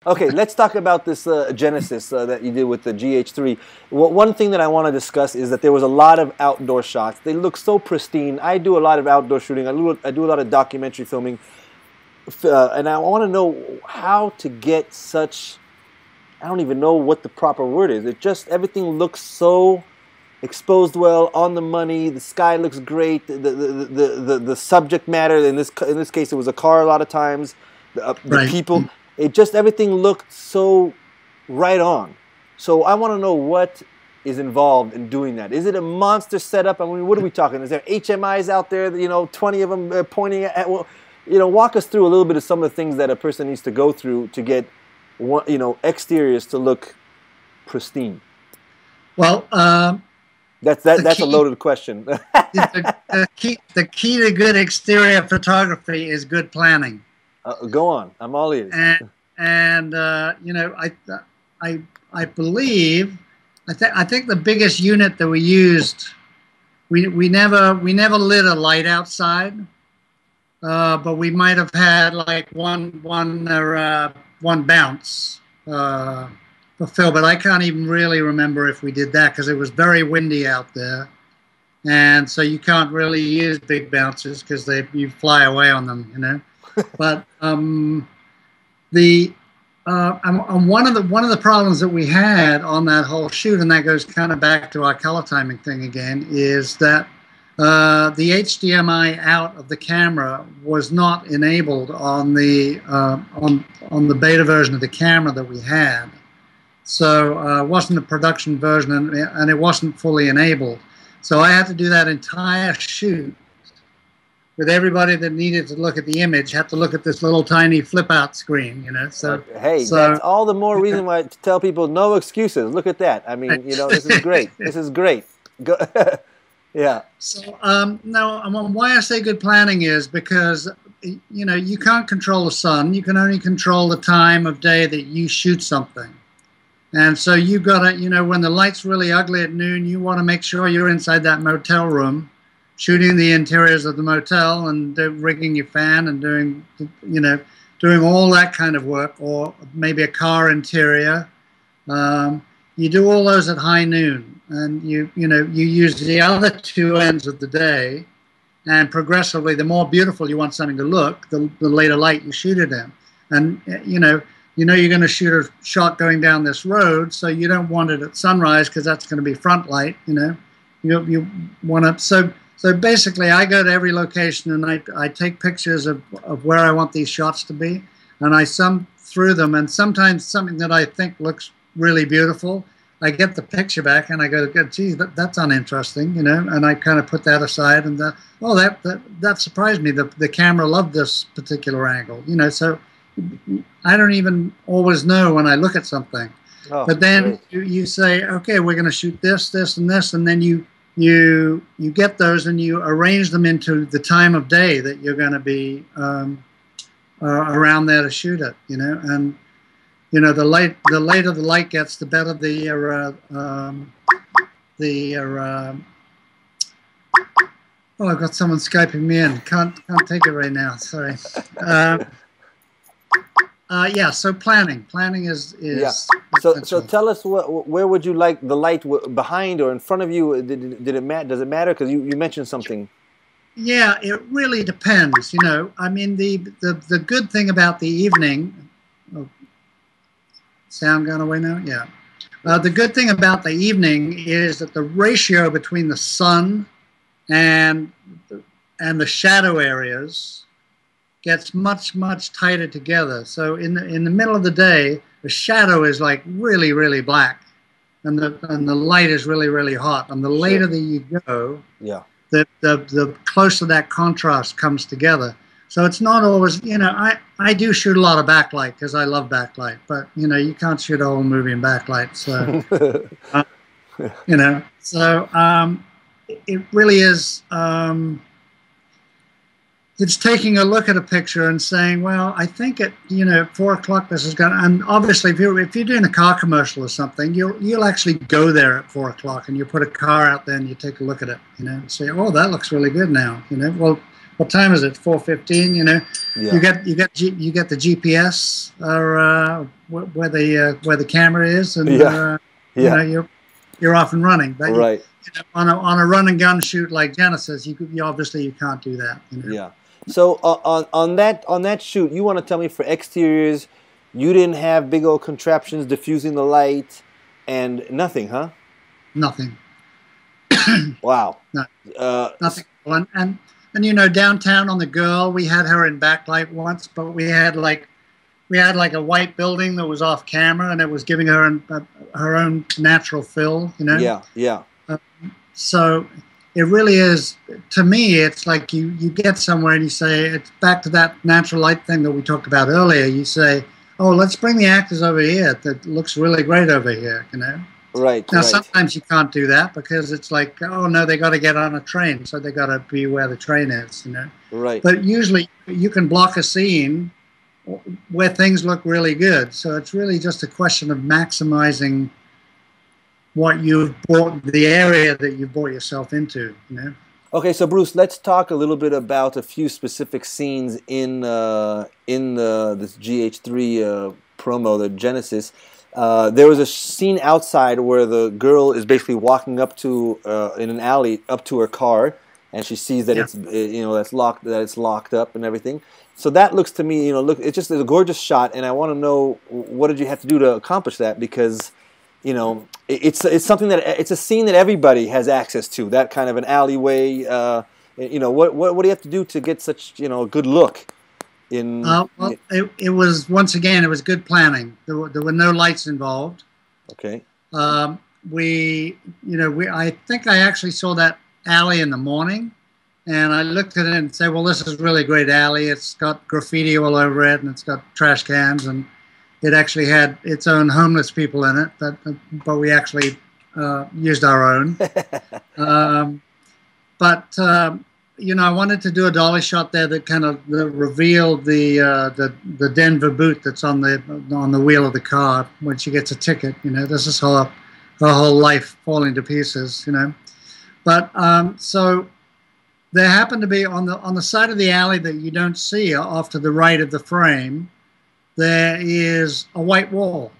Okay, let's talk about this Genesis that you did with the GH3. One thing that I want to discuss is that there was a lot of outdoor shots. They look so pristine. I do a lot of outdoor shooting. I do a lot of documentary filming. And I want to know how to get such, I don't even know what the proper word is. It just, everything looks so exposed well, on the money. The sky looks great. The subject matter, in this case, it was a car a lot of times. The Right. people, it just, everything looked so right on. So I want to know what is involved in doing that. Is it a monster setup? I mean, what are we talking? Is there HMIs out there, 20 of them pointing at, well, walk us through a little bit of some of the things that a person needs to go through to get, exteriors to look pristine. Well, that's a loaded question. the key to good exterior photography is good planning. Go on, I'm all ears. And I believe, I think the biggest unit that we used, we never lit a light outside, but we might have had like one bounce for Phil, but I can't even really remember if we did that because it was very windy out there, and so you can't really use big bounces because you fly away on them, But one of the problems that we had on that whole shoot, and that goes kind of back to our color timing thing again, is that the HDMI out of the camera was not enabled on the beta version of the camera that we had. So it wasn't a production version, and it wasn't fully enabled. So I had to do that entire shoot with everybody that needed to look at the image had to look at this little tiny flip out screen, So hey, that's all the more reason why to tell people no excuses. Look at that. I mean, this is great. This is great. Yeah. So now, why I say good planning is because you can't control the sun. You can only control the time of day that you shoot something. And so you got to, when the light's really ugly at noon, you want to make sure you're inside that motel room, shooting the interiors of the motel and rigging your fan and doing all that kind of work, or maybe a car interior. You do all those at high noon, and you use the other two ends of the day, and progressively, the more beautiful you want something to look, the later light you shoot it in. And you're going to shoot a shot going down this road, so you don't want it at sunrise because that's going to be front light. You want to So basically, I go to every location and I take pictures of where I want these shots to be, and I sum through them. And sometimes something that I think looks really beautiful, I get the picture back and I go, geez, that's uninteresting, and I kind of put that aside. And that surprised me. The camera loved this particular angle, So I don't even always know when I look at something. Oh, but then you say, okay, we're going to shoot this, this, and this, and then you get those and you arrange them into the time of day that you're going to be around there to shoot it, and the later the light gets, the better oh, I've got someone Skyping me in. Can't take it right now. Sorry. Yeah. So planning is. Yeah. So tell us where would you like the light behind or in front of you? Did it matter? Does it matter? Because you mentioned something. Yeah, it really depends. I mean, the good thing about the evening. Oh, sound gone away now? Yeah. The good thing about the evening is that the ratio between the sun and the shadow areas gets much, much tighter together. So in the middle of the day, the shadow is like really, really black, and the light is really, really hot. And the later that you go, yeah, the closer that contrast comes together. So it's not always, I do shoot a lot of backlight because I love backlight, but you can't shoot a whole movie in backlight. So so it really is. It's taking a look at a picture and saying, well, I think at 4 o'clock this is going to, and obviously if you're doing a car commercial or something, you'll actually go there at 4 o'clock and you put a car out there and you take a look at it, and say, oh, that looks really good now, Well, what time is it? 4:15. You know, Yeah. you get the GPS or where the camera is, and Yeah. you know, Yeah. you're off and running. But Right. you know, on a run and gun shoot like Genesis, you obviously you can't do that. You know? Yeah. So on that shoot, you want to tell me for exteriors, you didn't have big old contraptions diffusing the light and nothing, huh? Nothing. Wow. No, Uh, nothing. And you know, downtown on the Girl, we had her in backlight once, but we had like a white building that was off camera, and it was giving her her own natural fill. You know. yeah. Yeah. So it really is, to me, it's like you get somewhere and you say, it's back to that natural light thing that we talked about earlier. You say, oh, let's bring the actors over here. That looks really great over here, you know. Right. Now, Right. sometimes you can't do that because it's like, oh, no, they got to get on a train. So they got to be where the train is, you know. Right. But usually you can block a scene where things look really good. So it's really just a question of maximizing what you've bought, the area that you bought yourself into, you know. Okay, so Bruce, let's talk a little bit about a few specific scenes in this GH3 promo, the Genesis. There was a scene outside where the girl is basically walking up to in an alley up to her car, and she sees that it's it's locked up and everything. So that looks to me, look, it's just a gorgeous shot, and I want to know, what did you have to do to accomplish that? Because it's something that it's a scene that everybody has access to. That kind of an alleyway. What do you have to do to get such a good look? Well, it was, once again, it was good planning. There were no lights involved. Okay. I think I actually saw that alley in the morning, and I looked at it and said, well, this is a really great alley. It's got graffiti all over it, and it's got trash cans, and it actually had its own homeless people in it, but we actually used our own. I wanted to do a dolly shot there that kind of revealed the Denver boot that's on the wheel of the car when she gets a ticket. This is her whole life falling to pieces. But so there happened to be on the side of the alley that you don't see off to the right of the frame. There is a white wall,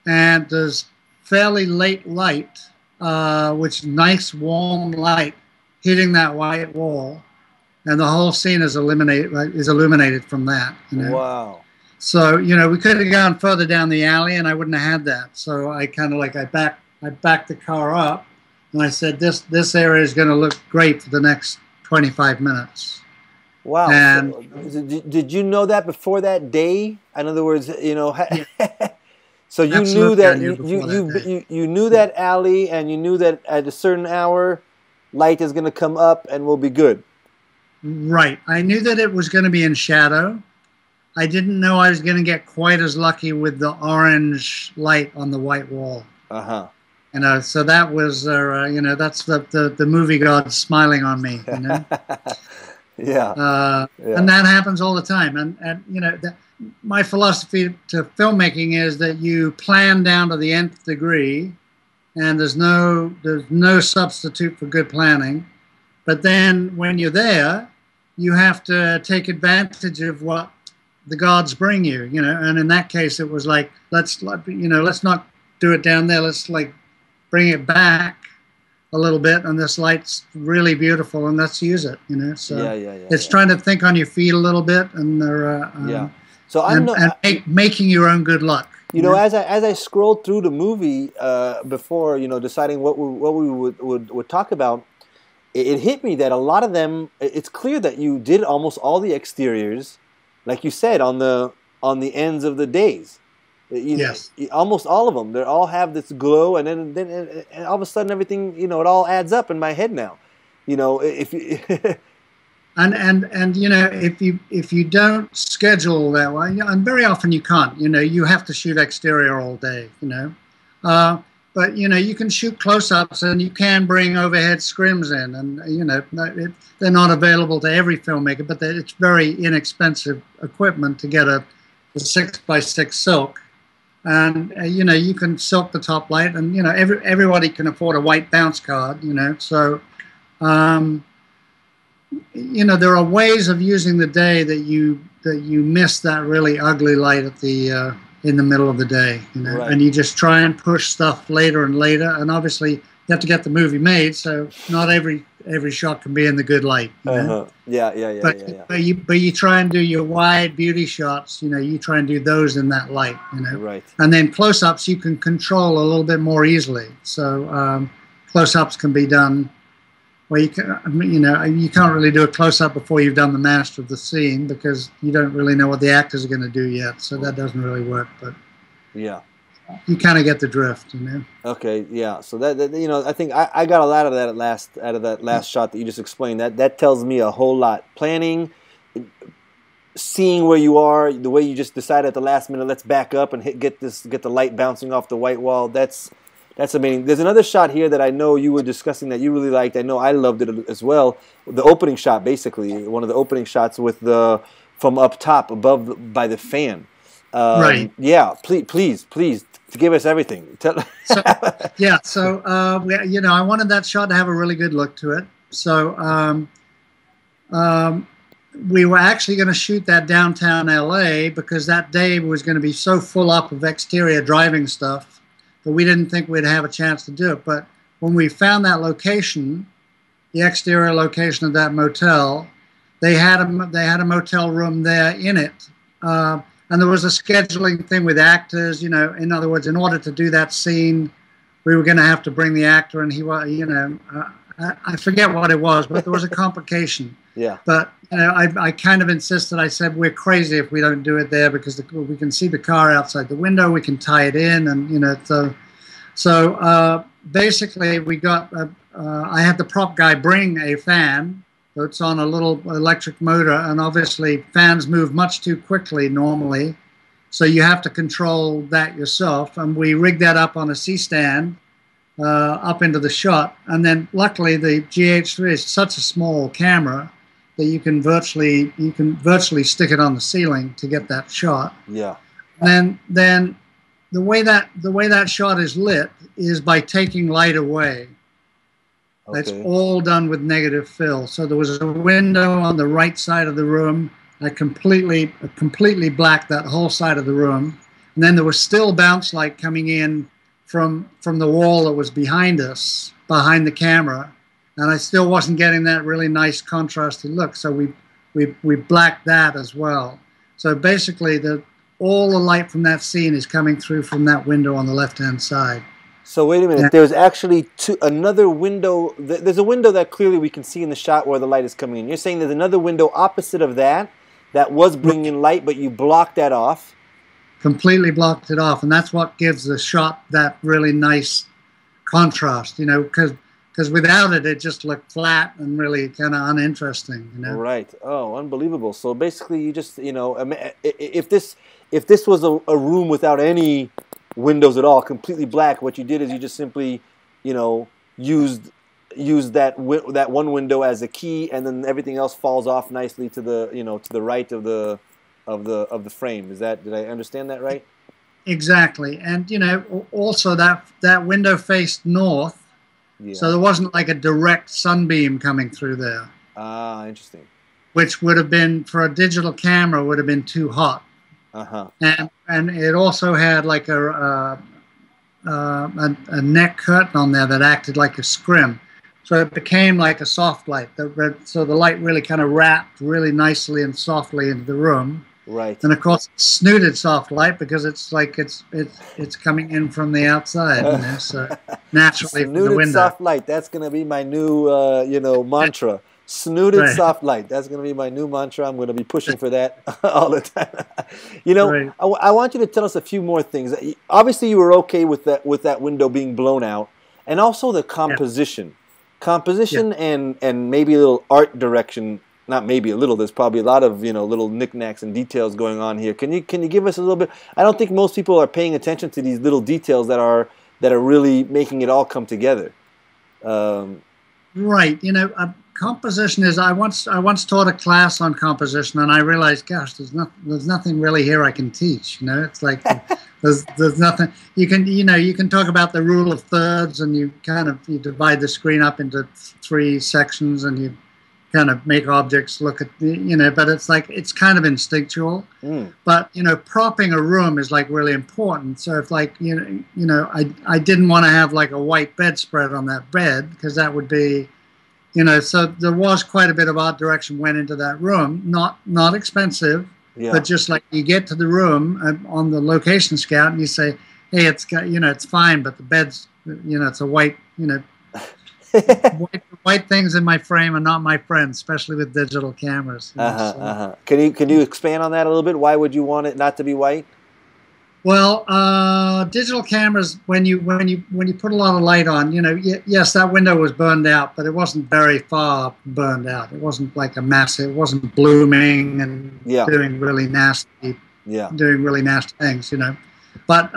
and there's fairly late light, which nice warm light hitting that white wall, and the whole scene is illuminated from that. Wow. So we could have gone further down the alley, and I wouldn't have had that. So I kind of I backed the car up, and I said this area is going to look great for the next 25 minutes. Wow. And did you know that before that day? In other words, yeah. So you knew that you knew that alley, and you knew that at a certain hour, light is going to come up and we'll be good. Right. I knew that it was going to be in shadow. I didn't know I was going to get quite as lucky with the orange light on the white wall. Uh-huh. So that was that's the movie god smiling on me. Yeah. And that happens all the time. And my philosophy to filmmaking is that you plan down to the nth degree, and there's no substitute for good planning. But then when you're there, you have to take advantage of what the gods bring you. And in that case, it was like, let's not do it down there. Let's bring it back a little bit, and this light's really beautiful, and let's use it. So it's trying to think on your feet a little bit, and So making your own good luck. As I scrolled through the movie before deciding what we would talk about, it hit me that a lot of them. It's clear that you did almost all the exteriors, like you said, on the ends of the days. Yes. Almost all of them. They all have this glow, and then all of a sudden everything, it all adds up in my head now. If you if you don't schedule that way, and very often you can't. You have to shoot exterior all day. But you can shoot close-ups, and you can bring overhead scrims in, and they're not available to every filmmaker, but it's very inexpensive equipment to get a 6x6 silk. And you can silk the top light, and everybody can afford a white bounce card. So you know, there are ways of using the day that you miss that really ugly light at the in the middle of the day, you know, Right. and you just try and push stuff later and later. And obviously, you have to get the movie made, so not every shot can be in the good light, you know. Uh-huh. Yeah, yeah, yeah, But yeah, yeah. you try and do your wide beauty shots, you know, you try and do those in that light, you know. Right. And then close-ups you can control a little bit more easily. So close-ups can be done. Well, you can, you know, you can't really do a close-up before you've done the master of the scene because you don't really know what the actors are going to do yet. So that doesn't really work. But Yeah. you kind of get the drift, you know. Okay, yeah. So that you know, I think I got a lot of that out of that last shot that you just explained. That tells me a whole lot. Planning, seeing where you are, the way you just decided at the last minute, let's back up and get the light bouncing off the white wall. That's amazing. There's another shot here that I know you were discussing that you really liked. I know I loved it as well. The opening shot, basically, one of the opening shots with the from up top above by the fan. Right. Yeah. Please, to give us everything. So, yeah. So you know, I wanted that shot to have a really good look to it. So we were actually going to shoot that downtown LA because that day was going to be so full up of exterior driving stuff that we didn't think we'd have a chance to do it. But when we found that location, the exterior location of that motel, they had a motel room there in it. And there was a scheduling thing with actors, you know, in other words, in order to do that scene, we were going to have to bring the actor, and he was, you know, I forget what it was, but there was a complication. Yeah. But you know, I kind of insisted. I said we're crazy if we don't do it there because we can see the car outside the window. We can tie it in, and you know, so basically we got. I had the prop guy bring a fan. So it's on a little electric motor, and obviously fans move much too quickly normally, so you have to control that yourself. And we rigged that up on a C-stand up into the shot, and then luckily the GH3 is such a small camera that you can virtually stick it on the ceiling to get that shot. Yeah. And then the way that shot is lit is by taking light away. Okay. It's all done with negative fill. So there was a window on the right side of the room. I completely blacked that whole side of the room. And then there was still bounce light coming in from the wall that was behind us, behind the camera. And I still wasn't getting that really nice contrasty look. So we blacked that as well. So basically all the light from that scene is coming through from that window on the left-hand side. So wait a minute. Yeah. There's actually another window. There's a window that clearly we can see in the shot where the light is coming in. You're saying there's another window opposite of that was bringing in light, but you blocked that off. Completely blocked it off, and that's what gives the shot that really nice contrast. You know, because without it, it just looked flat and really kind of uninteresting. You know. Right. Oh, unbelievable. So basically, you just if this was a room without any windows at all, completely black, what you did is you just simply, you know, used that one window as a key, and then everything else falls off nicely to the, you know, to the right of the frame. Did I understand that right? Exactly. And you know, also that window faced north, yeah. So there wasn't like a direct sunbeam coming through there. Ah, interesting. Which would have been, for a digital camera, would have been too hot. Uh-huh. And it also had like a neck curtain on there that acted like a scrim, so it became like a soft light. So the light really kind of wrapped really nicely and softly into the room. Right. And of course, snooted soft light because it's like it's coming in from the outside, you know. So naturally from the window. Soft light. That's going to be my new mantra. Snooted soft light. That's going to be my new mantra. I'm going to be pushing for that all the time. You know, right. I want you to tell us a few more things. Obviously, you were okay with that window being blown out, and also the composition. Composition and maybe a little art direction. Not maybe a little. There's probably a lot of, you know, little knickknacks and details going on here. Can you give us a little bit? I don't think most people are paying attention to these little details that are really making it all come together. Right. You know, composition is. I once taught a class on composition, and I realized, gosh, there's nothing really here I can teach. You know, it's like there's nothing. You can talk about the rule of thirds, and you divide the screen up into 3 sections, and you kind of make objects look at but it's like it's kind of instinctual. But propping a room is like really important. So if like I didn't want to have like a white bedspread on that bed, because that would be so there was quite a bit of art direction went into that room. Not expensive, but just like you get to the room on the location scout and you say, hey, it's got it's fine, but the bed's it's a white white things in my frame are not my friends, especially with digital cameras. Can you expand on that a little bit? Why would you want it not to be white? Well, digital cameras, when you put a lot of light on, yes, that window was burned out, but it wasn't very far burned out. It wasn't like a massive. It wasn't blooming and doing really nasty things, But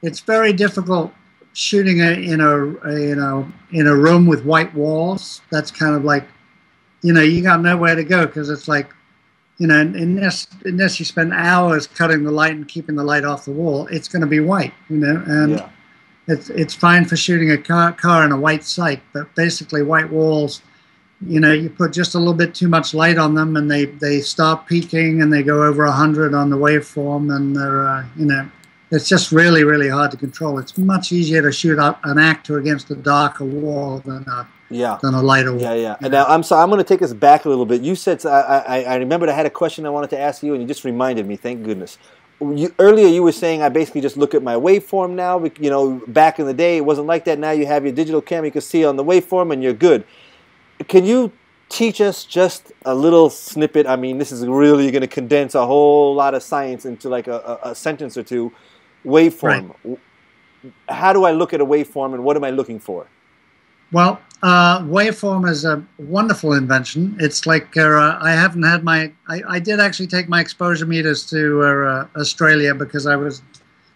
it's very difficult shooting in a room with white walls. That's kind of like, you got nowhere to go, because it's like, unless you spend hours cutting the light and keeping the light off the wall, it's going to be white, and it's fine for shooting a car in a white site, but basically white walls, you put just a little bit too much light on them and they start peaking and they go over 100 on the waveform, and they're, it's just really, really hard to control. It's much easier to shoot an actor against a darker wall than a lighter wall. And now I'm sorry, I'm going to take us back a little bit. You said, I remembered I had a question I wanted to ask you, and you just reminded me. Thank goodness. Earlier you were saying I basically just look at my waveform now. Back in the day it wasn't like that. Now you have your digital camera, you can see on the waveform, and you're good. Can you teach us just a little snippet? I mean, this is really going to condense a whole lot of science into like a sentence or two. Waveform. Right. How do I look at a waveform, and what am I looking for? Well, waveform is a wonderful invention. It's like I haven't had I did actually take my exposure meters to Australia, because I was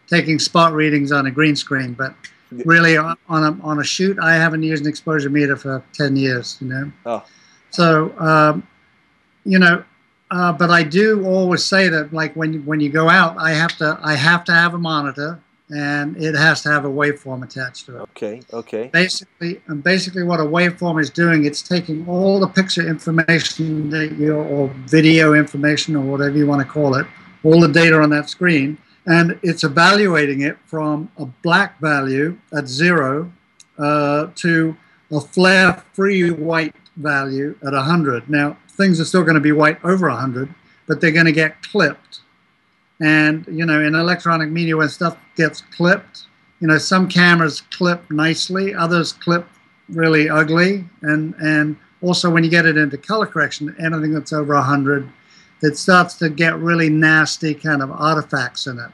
taking spot readings on a green screen. But really, on a shoot, I haven't used an exposure meter for 10 years. Oh. So but I do always say that, like when you go out, I have to have a monitor, and it has to have a waveform attached to it. Okay. Basically, what a waveform is doing, it's taking all the picture information or video information, or whatever you want to call it, all the data on that screen, and it's evaluating it from a black value at 0 to a flare-free white value at 100. Now, things are still going to be white over 100, but they're going to get clipped. And, in electronic media, when stuff gets clipped, some cameras clip nicely, others clip really ugly. And also when you get it into color correction, anything that's over 100, it starts to get really nasty kind of artifacts in it.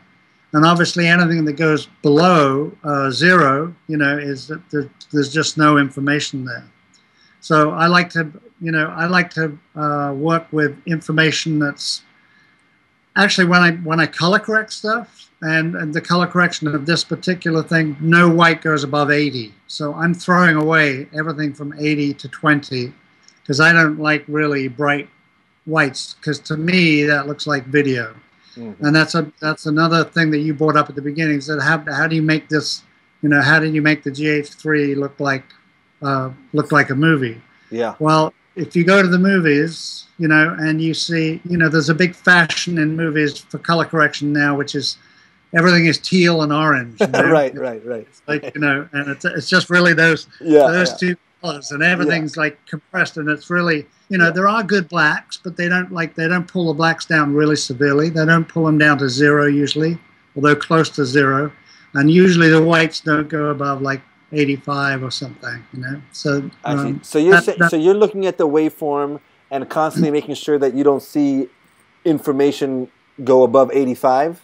And obviously anything that goes below 0, is that there's just no information there. So I like to work with information that's actually, when I color correct stuff, and the color correction of this particular thing, no white goes above 80. So I'm throwing away everything from 80 to 20, because I don't like really bright whites, because to me that looks like video. Mm-hmm. And that's another thing that you brought up at the beginning, is that how do you make this, how did you make the GH3 look like a movie? Yeah. Well, if you go to the movies, and you see, there's a big fashion in movies for color correction now, which is everything is teal and orange. Right. It's like, and it's just really those two colors, and everything's like compressed, and it's really, there are good blacks, but they don't pull the blacks down really severely. They don't pull them down to 0 usually, although close to 0, and usually the whites don't go above like 85 or something, So so you're looking at the waveform and constantly making sure that you don't see information go above 85.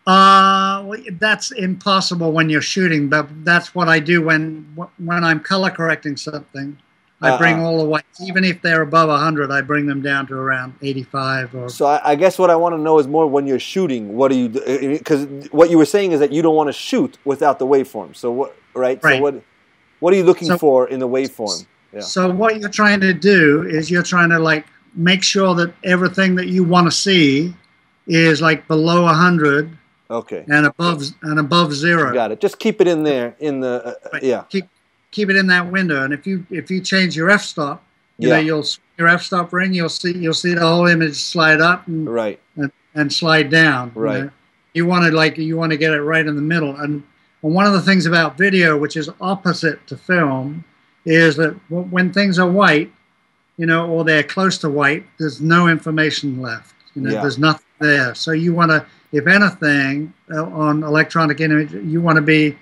Well, that's impossible when you're shooting, but that's what I do when I'm color correcting something. I bring all the whites, even if they're above 100, I bring them down to around 85. Or so I guess what I want to know is more when you're shooting, what do you do? Because what you were saying is that you don't want to shoot without the waveform. So what, right? So what are you looking for in the waveform? Yeah. So what you're trying to do is you're trying to like make sure that everything that you want to see is like below 100. Okay. And above 0. Got it. Just keep it in there in the Keep it in that window, and if you change your f-stop, You know, you'll your f-stop ring, you'll see the whole image slide up and slide down. Right. You know? You want to get it right in the middle. And one of the things about video, which is opposite to film, is that when things are white, you know, or they're close to white, there's no information left. You know, there's nothing there. So you want to, if anything, on electronic image, you want to be,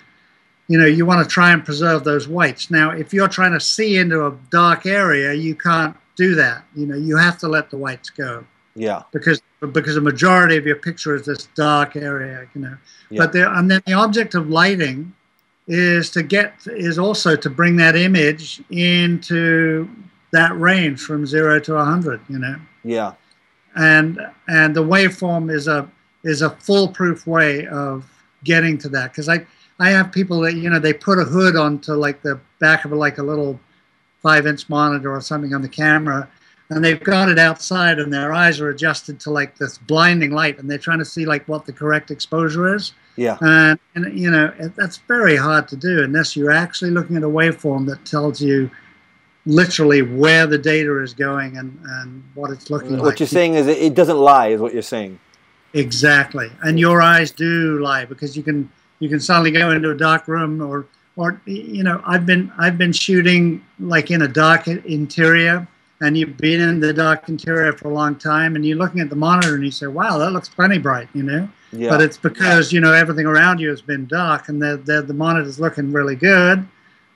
you know, you want to try and preserve those whites. Now, if you're trying to see into a dark area, you can't do that. You know, you have to let the whites go. Yeah. Because the majority of your picture is this dark area, you know. Yeah. But and then the object of lighting is also to bring that image into that range from 0 to 100, you know. Yeah. And the waveform is a foolproof way of getting to that, because I have people that, you know, they put a hood onto like the back of a little 5-inch monitor or something on the camera, and they've got it outside and their eyes are adjusted to like this blinding light, and they're trying to see like what the correct exposure is. Yeah. And you know, that's very hard to do unless you're actually looking at a waveform that tells you literally where the data is going and what it's looking like. What you're saying is it doesn't lie, is what you're saying. Exactly. And your eyes do lie, because you can suddenly go into a dark room, or you know, I've been shooting like in a dark interior, and you've been in the dark interior for a long time, and you're looking at the monitor and you say, wow, that looks plenty bright, you know. Yeah. But it's because, you know, everything around you has been dark, and the monitor's looking really good.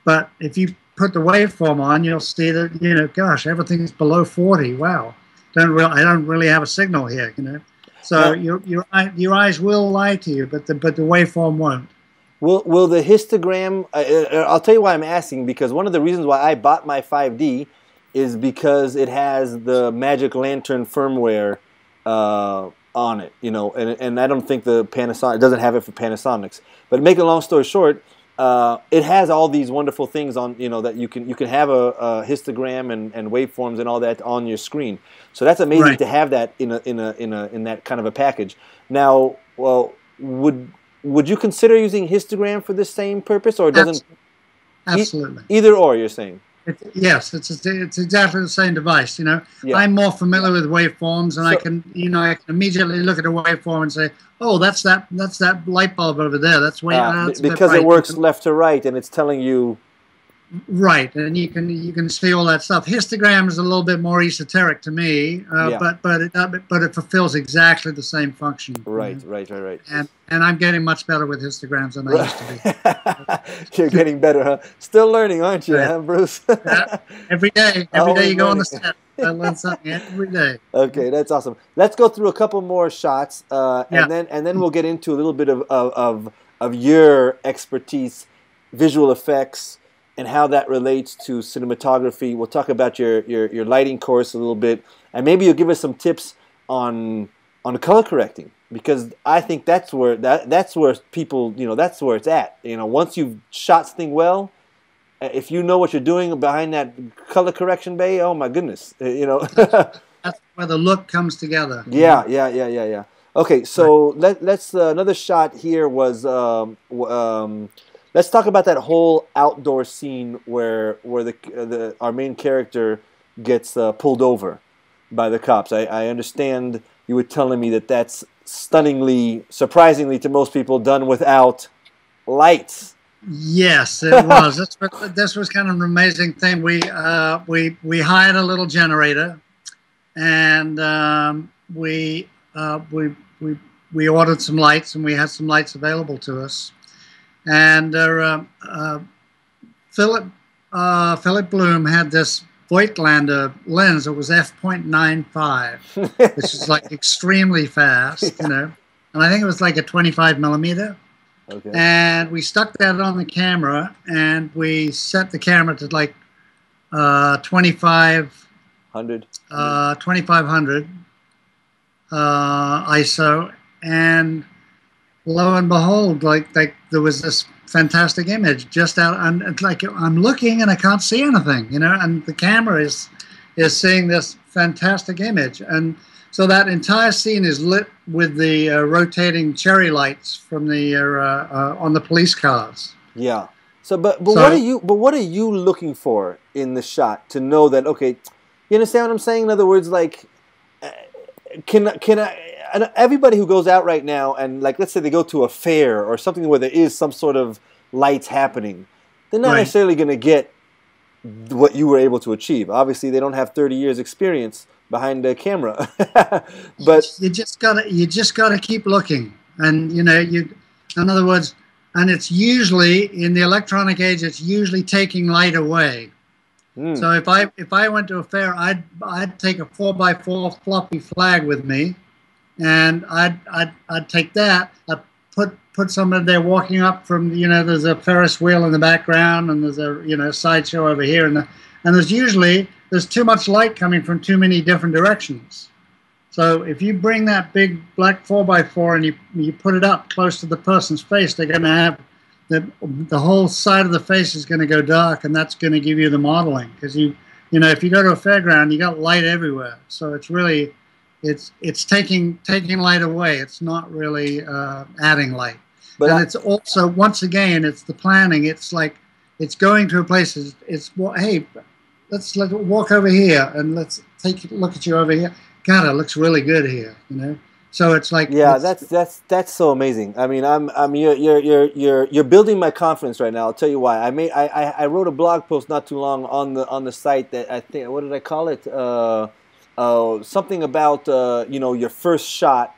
But if you put the waveform on, you'll see that, you know, gosh, everything's below 40. Wow, I don't really have a signal here, you know. So your eyes will lie to you, but the waveform won't. Will the histogram? I'll tell you why I'm asking, because one of the reasons why I bought my 5D is because it has the Magic Lantern firmware on it, you know, and I don't think the Panasonic, it doesn't have it for Panasonics. But to make a long story short, it has all these wonderful things on, you know, that you can have a histogram and waveforms and all that on your screen. So that's amazing to have that in that kind of a package. Now, well, would you consider using histogram for the same purpose, or it doesn't? Absolutely. Either or, you're saying? Yes, it's exactly the same device. You know, I'm more familiar with waveforms, and I can immediately look at a waveform and say, oh, that's that light bulb over there. That's because it works left to right, and it's telling you. Right, and you can see all that stuff. Histogram is a little bit more esoteric to me, but it fulfills exactly the same function. Right. And I'm getting much better with histograms than I used to be. You're getting better, huh? Still learning, aren't you, huh, Bruce? Every day you go on the set, I learn something every day. Okay, that's awesome. Let's go through a couple more shots, and then we'll get into a little bit of your expertise, visual effects, and how that relates to cinematography. We'll talk about your lighting course a little bit, and maybe you'll give us some tips on color correcting, because I think that's where people, you know, that's where it's at. You know, once you've shot something well, if you know what you're doing behind that color correction bay, oh my goodness, you know. That's where the look comes together. Yeah. Okay, so let's another shot here was. Let's talk about that whole outdoor scene where our main character gets pulled over by the cops. I understand you were telling me that that's stunningly, surprisingly to most people, done without lights. Yes, it was. This was kind of an amazing thing. We hired a little generator, and we ordered some lights, and we had some lights available to us. And Philip Bloom had this Voigtlander lens that was f.95, which is like extremely fast, you know. And I think it was like a 25 millimeter. Okay. And we stuck that on the camera, and we set the camera to like 2500 ISO, and lo and behold, like there was this fantastic image just out, and like I'm looking and I can't see anything, you know, and the camera is seeing this fantastic image, and so that entire scene is lit with the rotating cherry lights from the on the police cars. Yeah. So, but So what are you looking for in the shot to know that, okay, you understand what I'm saying? In other words, like, can I? And everybody who goes out right now and, like, let's say they go to a fair or something where there is some sort of lights happening, they're not right. necessarily going to get what you were able to achieve. Obviously, they don't have 30 years experience behind the camera, but You just gotta keep looking, and in other words, and it's usually in the electronic age, it's usually taking light away. mm, So if I went to a fair, I'd take a 4x4 floppy flag with me, and I'd take that. I'd put someone there walking up from, there's a Ferris wheel in the background, and there's a sideshow over here, and there's too much light coming from too many different directions. So if you bring that big black 4x4 and you put it up close to the person's face, they're going to have the whole side of the face is going to go dark, and that's going to give you the modeling, because if you go to a fairground, you got light everywhere. So it's really it's taking light away. It's not really adding light. but And it's also, once again, it's the planning. It's like it's going to a place. Hey, let's walk over here and let's take a look at you over here. God, it looks really good here. So it's like, yeah, that's so amazing. I mean, you're building my confidence right now. I'll tell you why. I wrote a blog post not too long on the site that I think, what did I call it? Something about your first shot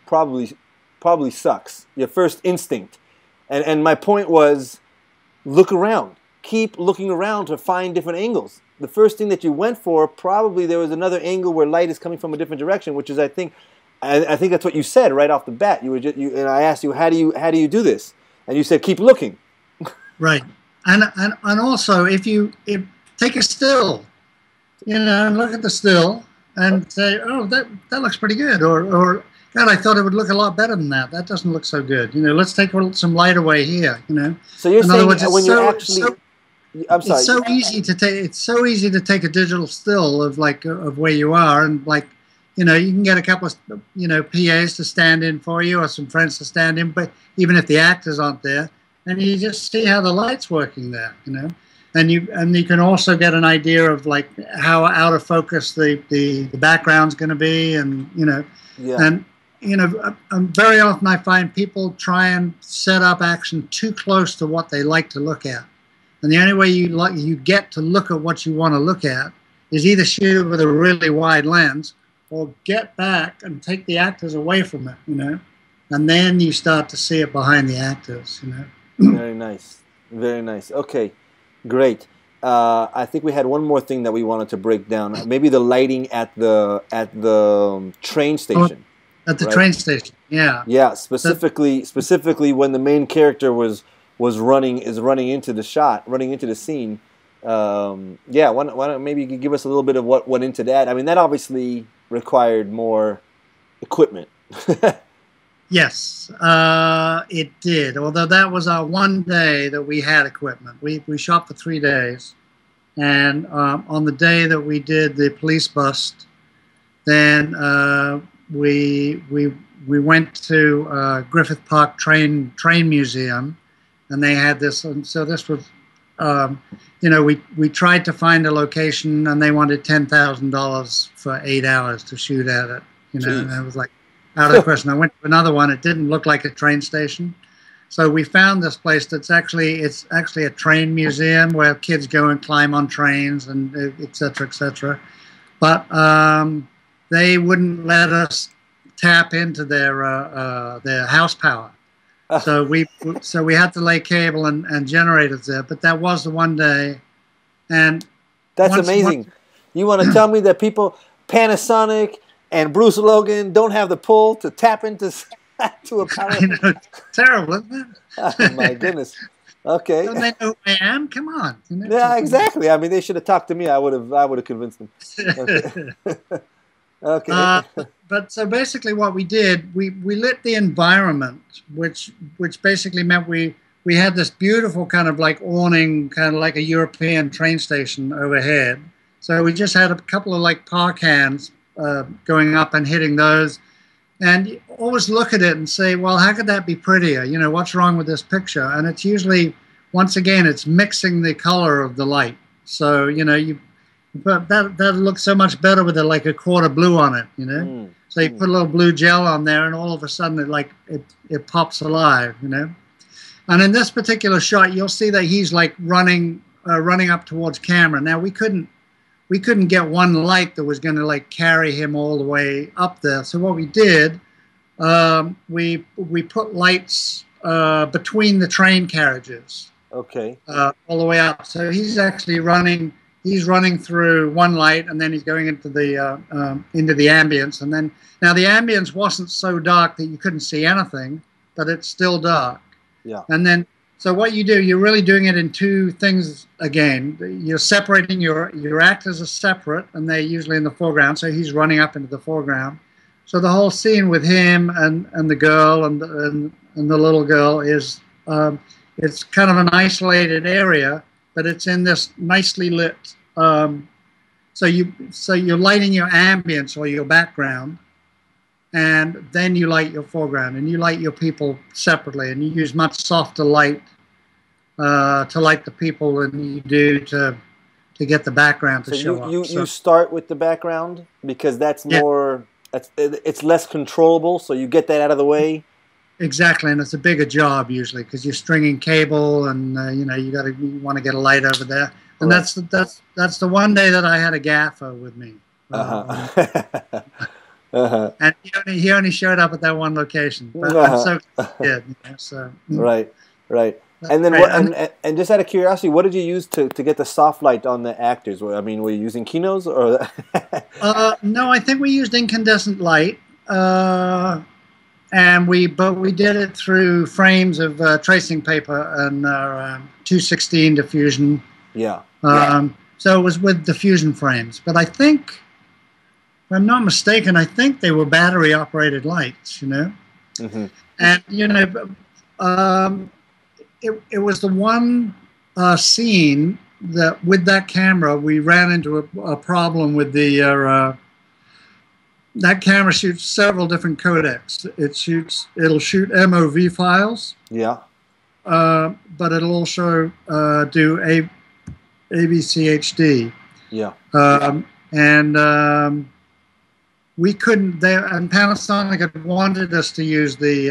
probably sucks. Your first instinct, and my point was, look around. Keep looking around to find different angles. The first thing that you went for, probably there was another angle where light is coming from a different direction, which is, I think that's what you said right off the bat. And I asked you, how do you do this? And you said, keep looking. right. And also, if take a still, and look at the still and say, oh, that looks pretty good, or God, I thought it would look a lot better than that. That doesn't look so good. Let's take some light away here. So you're In saying other words, when you actually, I'm sorry. It's so easy to take. It's so easy to take a digital still of where you are, and you can get a couple of PAs to stand in for you, or some friends to stand in. But even if the actors aren't there, and you just see how the light's working there, and you can also get an idea of how out of focus the background's going to be, and Yeah. and very often I find people try and set up action too close to what they like to look at. And the only way you get to look at what you want to look at is either shoot it with a really wide lens or get back and take the actors away from it, and then you start to see it behind the actors, Very nice. Very nice. Okay, great. I think we had one more thing that we wanted to break down. Maybe the lighting at the train station. At the right? train station, yeah. Yeah, specifically when the main character was running into the shot, running into the scene. Yeah, why don't maybe you could give us a little bit of what went into that? I mean, that obviously required more equipment. Yes, it did. Although that was our one day that we had equipment. We shot for 3 days, and on the day that we did the police bust, then we went to Griffith Park Train Museum, and they had this. And so this was, we tried to find a location, and they wanted $10,000 for 8 hours to shoot at it. And it was like out of the question. I went to another one. It didn't look like a train station, so we found this place it's actually a train museum where kids go and climb on trains and et cetera, et cetera. But they wouldn't let us tap into their house power. So we had to lay cable and generators there. But that was the one day, and that's amazing. You want to tell me that Panasonic and Bruce Logan don't have the pull to tap into to a power? I know, terrible, isn't it? Oh my goodness. Okay. Don't they know who I am? Come on. Yeah, exactly. I mean, they should have talked to me. I would have convinced them. Okay. Okay. But so basically what we did, we lit the environment, which basically meant we had this beautiful kind of like awning, kind of like a European train station overhead. So we just had a couple of like park hands going up and hitting those. And you always look at it and say, well, how could that be prettier? What's wrong with this picture? And it's usually once again, it's mixing the color of the light. So, but that looks so much better with like a quarter blue on it, So you put a little blue gel on there, and all of a sudden it pops alive, And in this particular shot, you'll see that he's like running up towards camera. Now we couldn't get one light that was going to like carry him all the way up there. So what we did, we put lights between the train carriages. Okay. All the way up. So he's actually running. He's running through one light, and then he's going into the ambience. And then now the ambience wasn't so dark that you couldn't see anything, but it's still dark. Yeah. And then so what you do, you're really doing it in two things again. You're separating your actors are separate, and they're usually in the foreground. So he's running up into the foreground. So the whole scene with him and the girl and the little girl is. It's kind of an isolated area, but it's in this nicely lit. So you're lighting your ambience or your background, and then you light your foreground, and you light your people separately, and you use much softer light to light the people than you do to get the background to show up. You start with the background because that's more. It's less controllable, so you get that out of the way. Exactly, and it's a bigger job usually because you're stringing cable, and you want to get a light over there. And right. that's the one day that I had a gaffer with me. And he only showed up at that one location. But I'm so good. So right. And then and just out of curiosity, what did you use to get the soft light on the actors? I mean, were you using Kinos or? No, I think we used incandescent light. And we did it through frames of tracing paper and 216 diffusion. Yeah. So it was with diffusion frames. But I think, if I'm not mistaken, I think they were battery operated lights, Mm-hmm. And, it was the one scene that with that camera, we ran into a problem with the, that camera shoots several different codecs. It'll shoot MOV files. Yeah. But it'll also do AVC HD. Yeah. And we couldn't. And Panasonic had wanted us to use the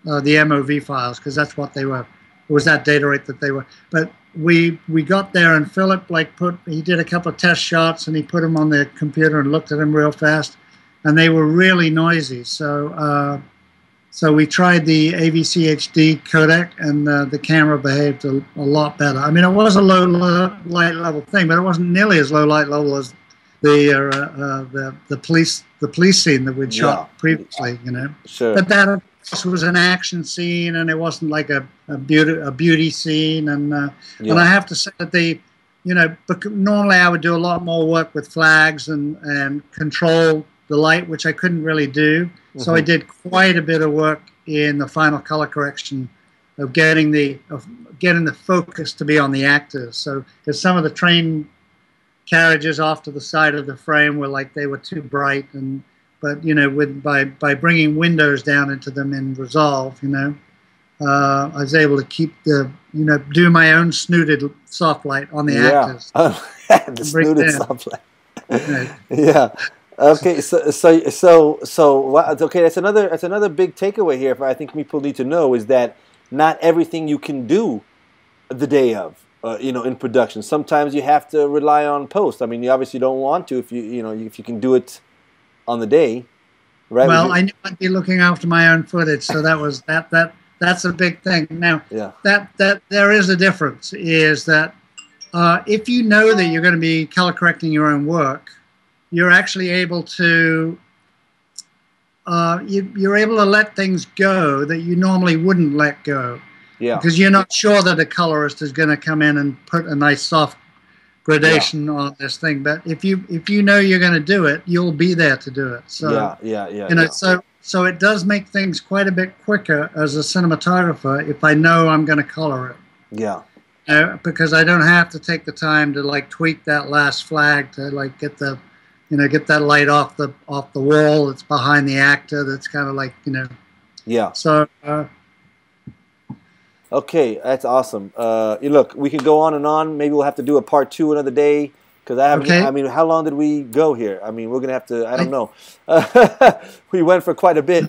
MOV files because that's what they were. It was that data rate that they were. But we got there, and Philip he did a couple of test shots, and he put them on the computer and looked at them real fast, and they were really noisy. So we tried the AVC HD codec, and the camera behaved a lot better. I mean, it was a low light level thing, but it wasn't nearly as low light level as the police scene that we'd shot previously. Sure. But that was an action scene, and it wasn't like a beauty scene. And I have to say that normally I would do a lot more work with flags and control the light, which I couldn't really do. Mm-hmm. So I did quite a bit of work in the final color correction of getting the focus to be on the actors. So because some of the train carriages off to the side of the frame they were too bright, but by bringing windows down into them in Resolve, I was able to keep do my own snooted soft light on the actors. The snooted soft light. Right. Yeah. Okay. So okay. That's another big takeaway here. I think people need to know is that not everything you can do the day of. In production, sometimes you have to rely on post. I mean, you obviously don't want to if you can do it on the day, right? Well, I knew I'd be looking after my own footage, so that's a big thing. Now, that there is a difference. Is that if you know that you're going to be color correcting your own work, you're actually able to you're able to let things go that you normally wouldn't let go. Yeah. Because you're not sure that a colorist is going to come in and put a nice soft gradation on this thing. But if you know you're going to do it, you'll be there to do it. So so it does make things quite a bit quicker as a cinematographer if I know I'm going to color it. Yeah. Because I don't have to take the time to tweak that last flag to get the get that light off the wall that's behind the actor. That's kind of Yeah. So. Okay, that's awesome. Look, we can go on and on. Maybe we'll have to do a part 2 another day because I haven't. Okay. I mean, how long did we go here? I mean, we're gonna have to. I don't know. We went for quite a bit.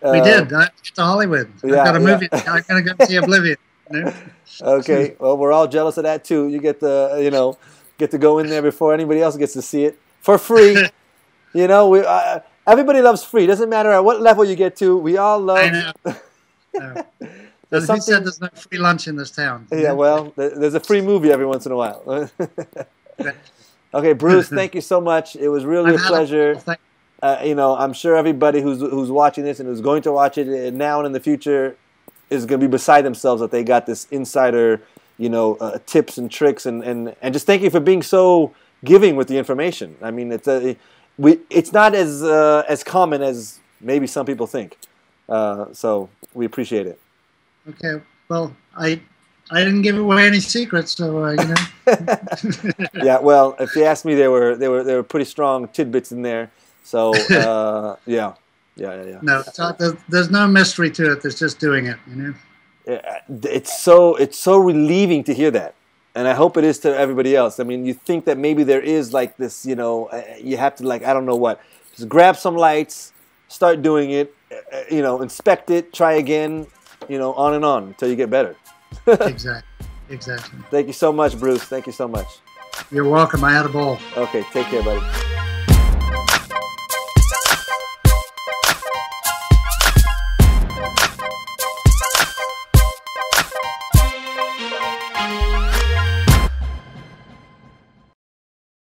We did. I went to Hollywood. Yeah, I've got a yeah. movie. I'm gonna go see Oblivion. You know? Okay. Well, we're all jealous of that too. You get the, get to go in there before anybody else gets to see it for free. We everybody loves free. Doesn't matter at what level you get to. We all love. I know. No. Who said there's no free lunch in this town? Yeah, well, there's a free movie every once in a while. Okay, Bruce, thank you so much. It was really a pleasure. I'm sure everybody who's watching this and who's going to watch it now and in the future is going to be beside themselves that they got this insider, tips and tricks, and just thank you for being so giving with the information. I mean, it's not as common as maybe some people think. So we appreciate it. Okay. Well, I didn't give away any secrets, so Yeah. Well, if you ask me, there were pretty strong tidbits in there. So yeah. No, there's no mystery to it. There's just doing it. It's so relieving to hear that, and I hope it is to everybody else. I mean, you think that maybe there is like this, you have to I don't know what, just grab some lights, start doing it, inspect it, try again, on and on until you get better. Exactly. Thank you so much, Bruce. Thank you so much. You're welcome. I had a ball. Okay, take care, buddy.